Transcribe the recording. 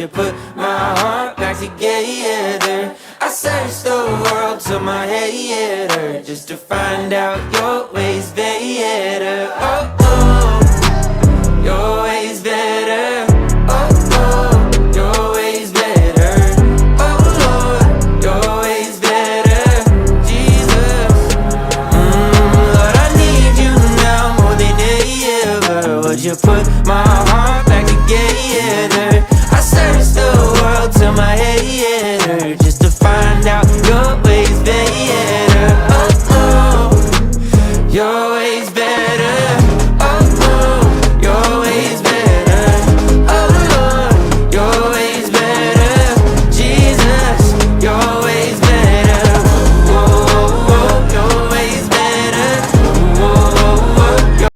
put my heart back together? I searched the world till my head hurt, just to find out your ways better. Oh, oh, your ways better. Oh, oh, your ways better. Oh, Lord, your ways better. Jesus, Lord, I need you now more than ever. Would you put my